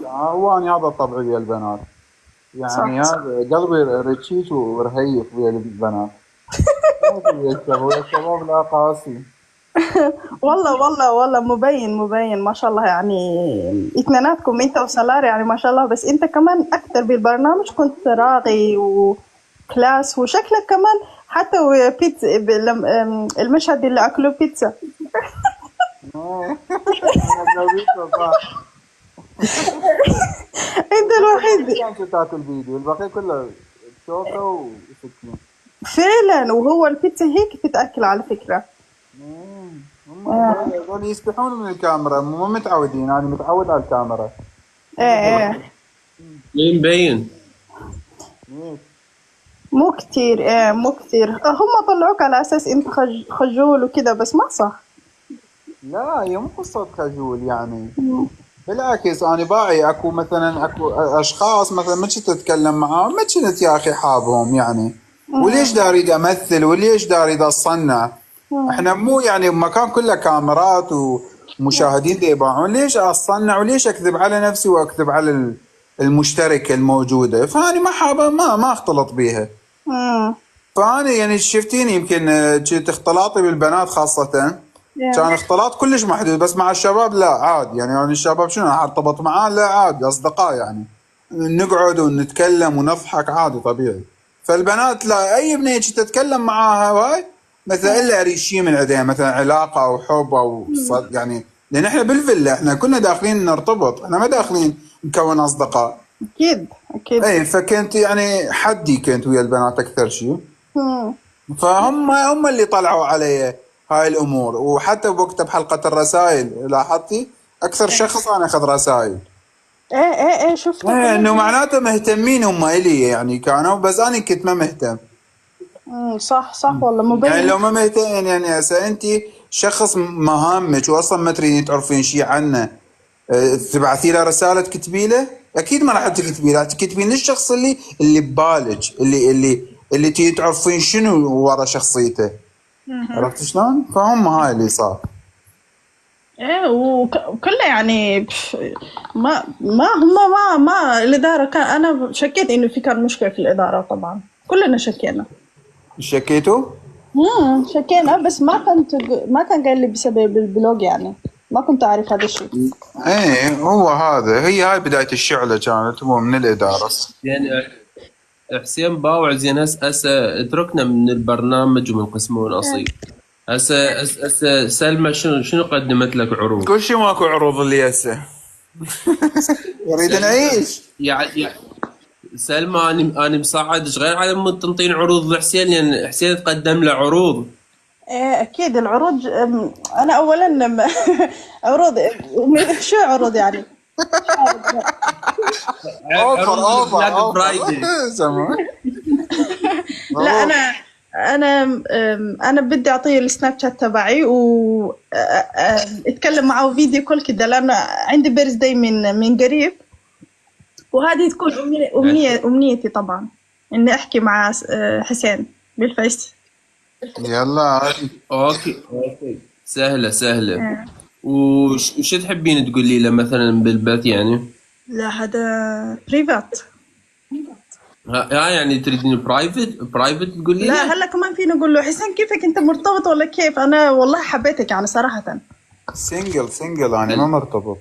هو أنا هذا الطبع ويا البنات، يعني صح صح. هذا قلبي رشيش ورهيف ويا البنات. ما في ويا الشباب لا قاسي. والله والله والله مبين مبين ما شاء الله يعني. اثنيناتكم انت وسلار يعني ما شاء الله، بس انت كمان اكتر بالبرنامج كنت راغي وكلاس، وشكلك كمان حتى بيتزا المشهد اللي اكلوا بيتزا. أنا قويته صح. انت بس أنا الوحيد. الوحيد كان تاكل بيدي، الباقي كله بشوكة وسكين. فعلا، وهو البيتزا هيك تتاكل على فكرة. هم هذول يستحون من الكاميرا، مو متعودين، أنا متعود على الكاميرا. ايه ايه. مين مبين؟ ليش؟ مو كتير، ايه مو كتير. هم طلعوك على اساس انت خجول وكده، بس ما صح. لا هي مو قصة خجول يعني، بالعكس أنا باعي أكو مثلا أكو أشخاص مثلا ما كنت أتكلم معاهم، ما كنت يا أخي حابهم يعني، وليش دا أريد أمثل وليش دا أريد أصنع. إحنا مو يعني مكان كله كاميرات ومشاهدين دا يباعون، ليش أصنع وليش أكذب على نفسي وأكذب على المشتركة الموجودة، فأنا ما حابة ما أختلط بيها. امم. فأنا يعني شفتيني يمكن كنت اختلاطي بالبنات خاصة كان اختلاط كلش محدود، بس مع الشباب لا عادي يعني الشباب شنو ارتبط معاه، لا عادي اصدقاء يعني، نقعد ونتكلم ونضحك عادي طبيعي. فالبنات لا، اي بنيه تتكلم معاها هاي مثلا الا اريد شيء من عندها، مثلا علاقه او حب او يعني، لان احنا بالفيلا احنا كنا داخلين نرتبط، احنا ما داخلين نكون اصدقاء. اكيد اكيد. اي فكنت يعني حدي كنت ويا البنات اكثر شيء، مم. فهم اللي طلعوا علي هاي الامور. وحتى بوقتها بحلقه الرسائل لاحظتي اكثر شخص انا اخذ رسائل، ايه ايه ايه شفتها انه كمان. معناته مهتمين هم الي يعني كانوا، بس انا كنت ما مهتم. صح صح والله يعني مبين. لو ما مهتم يعني هسه انت شخص مهامك واصلا ما تريدين تعرفين شيء عنه، تبعثي له رساله تكتبي له، اكيد ما راح تكتبي له، تكتبين للشخص اللي ببالك، اللي تيجي تعرفين شنو ورا شخصيته. عرفت شلون؟ فهم هاي اللي صار. ايه وكله يعني ما هم ما الإدارة كان. أنا شكيت إنه في كان مشكلة في الإدارة طبعا، كلنا شكينا. شكيتوا؟ شكينا، بس ما كان قال لي بسبب البلوج يعني. ما كنت أعرف هذا الشيء. ايه هو هذا، هي هاي بداية الشعلة كانت، هو من الإدارة. يعني حسين باوع زين. هسه اتركنا من البرنامج ومن قسمه ونصيب. هسه سلمى شنو قدمت لك عروض؟ كل شيء ماكو عروض اللي هسه. نريد نعيش. يعني سلمى انا مصعدش غير على مود تنطين عروض لحسين، لان حسين تقدم له عروض. ايه اكيد العروض. انا اولا عروض. شو عروض يعني؟ اوفر عروض اوفر البلاك اوفر. فرايدي. سمع. لا عروض. انا بدي اعطيه السناب شات تبعي اتكلم معه فيديو كول كده، لانه عندي بيرث داي من قريب، وهذه تكون امنيتي طبعا، اني احكي مع حسين بالفيس. يلا هاي. اوكي سهله. آه. وش تحبين تقولي له مثلا بالبث يعني؟ لا هذا بريفات. ها يعني تريدين برايفت تقولي لا له؟ هلا كمان فينا نقول له حسين كيفك انت مرتبط ولا كيف؟ انا والله حبيتك يعني صراحة. سنجل انا ما مرتبط.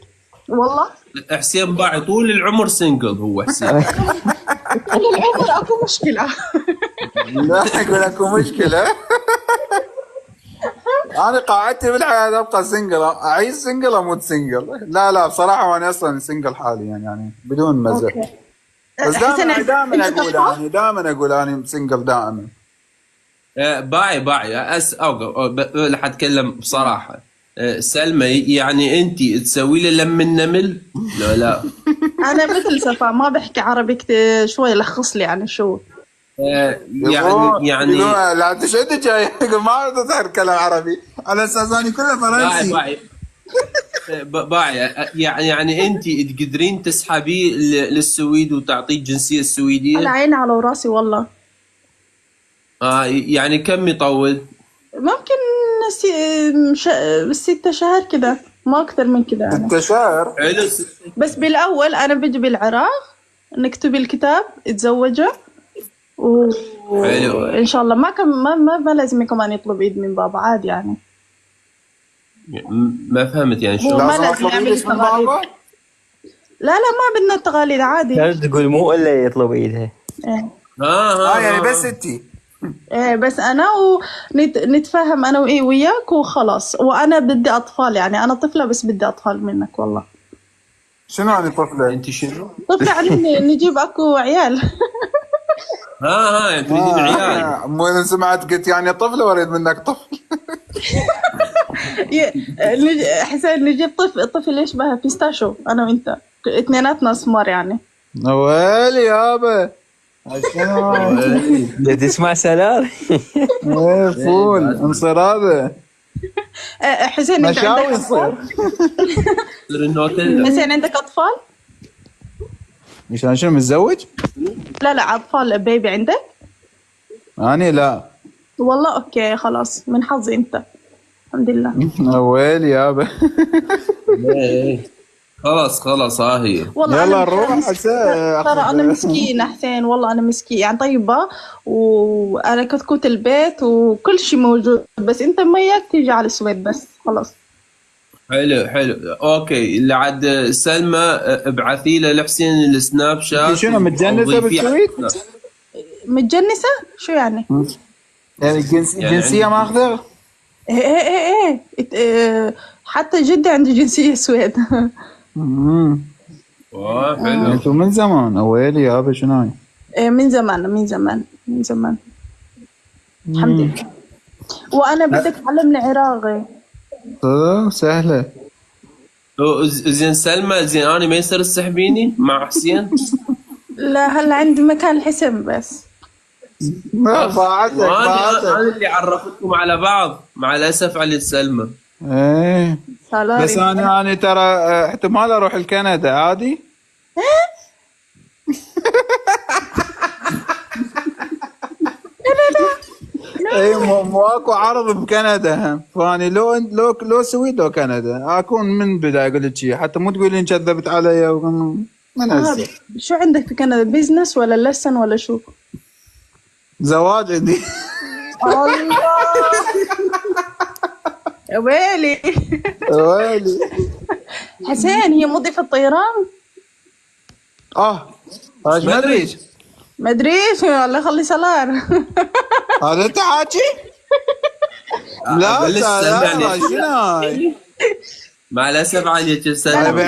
والله حسين باعي طول العمر سنجل هو حسين. طول العمر اكو مشكلة. لا اقول لكم مشكلة. انا قاعدتي بالحياة ابقى سنجل، اعيش سنجل اموت سنجل. لا بصراحة وانا اصلا سنجل حاليا يعني بدون مزح. اوكي. بس حسين دائما اقول انا سنجل دائما. باعي رح اتكلم بصراحه. سلمى يعني انت تسوي له لم النمل؟ لا. انا مثل صفا ما بحكي عربي كتير، شوي لخص لي يعني شو. يعني لا تشد جاي ما اعرف اتكلم عربي، على اساس اني كله فرنسي. باعي يعني انت تقدرين تسحبيه للسويد وتعطيه الجنسيه على السويديه؟ عيني على راسي والله. يعني كم يطول؟ ممكن 6 شهر كده ما اكثر من كذا يعني. انت شاعر. حلو. بس بالاول انا بجي بالعراق نكتب الكتاب اتزوجه حلو. ان شاء الله ما لازم كمان يطلب ايد من بابا عادي يعني. ما فهمت يعني هو شو. ما لازم لازم اطلب يعمل ايدك من تقاليد. بابا؟ لا ما بدنا التقاليد عادي. لازم تقول مو الا يطلب ايدها. إيه. ها يعني بس انتي. ايه بس انا ونتفاهم انا وايه وياك وخلاص. وانا بدي اطفال يعني انا طفله بس بدي اطفال منك والله. شنو يعني طفله؟ انت شنو؟ طفله يعني نجيب اكو عيال. يعني تريدين عيال. مو اذا سمعت قلت يعني طفله واريد منك طفل. حسين نجيب طفل يشبه بيستاشو انا وانت اثنيناتنا اسمر يعني. ويلي يابا شنو؟ بدها تسمع سلال. ايه فول انصر هذا حسين انت عندك مشاوي يصير. اطفال؟ حسين عندك اطفال؟ مشان شنو متزوج؟ لا اطفال بيبي عندك؟ اني لا. والله اوكي خلاص من حظي انت الحمد لله. ويلي يابا. خلاص ها هي. والله يلا أنا نروح ترى انا مسكينه حسين والله انا مسكين يعني طيبه وانا كتكوت البيت وكل شيء موجود بس انت ما اياك تيجي على السويد بس خلاص. حلو اوكي. لعد سلمى ابعثي له لحسين السناب شات. شنو متجنسه وضيفيه على بالسويد؟ السناب. متجنسه؟ شو يعني؟ يعني جنسيه ماخذه؟ ايه حتى جدي عنده جنسيه سويد. حلو. انتم من زمان. ويلي يابا شنو هاي؟ إيه من زمان الحمد لله. وانا بدك تعلمني عراقي. سهله. زين سلمى زين انا ما يصير تسحبيني مع حسين؟ لا هلا عندي مكان الحسم بس. ضاعتك انا اللي عرفتكم على بعض مع الاسف على سلمى. ايه سالاري. بس انا ترى احتمال اروح لكندا عادي. اي مو اكو عرض بكندا هم. فاني لو سويد لو كندا اكون من بدايه اقول لك شيء حتى مو تقولين كذبت علي من هسه. شو عندك في كندا بيزنس ولا لسن ولا شو؟ زواج عندي. الله يا ويلي. ويلي. حسين هي مضيفة الطيران؟ ايش ما ادري. ما ادريش والله خلي سلار. هذا انت حاكي؟ لا بلش لا سمعني. شنو هاي؟ مع الاسف عليك سلمى.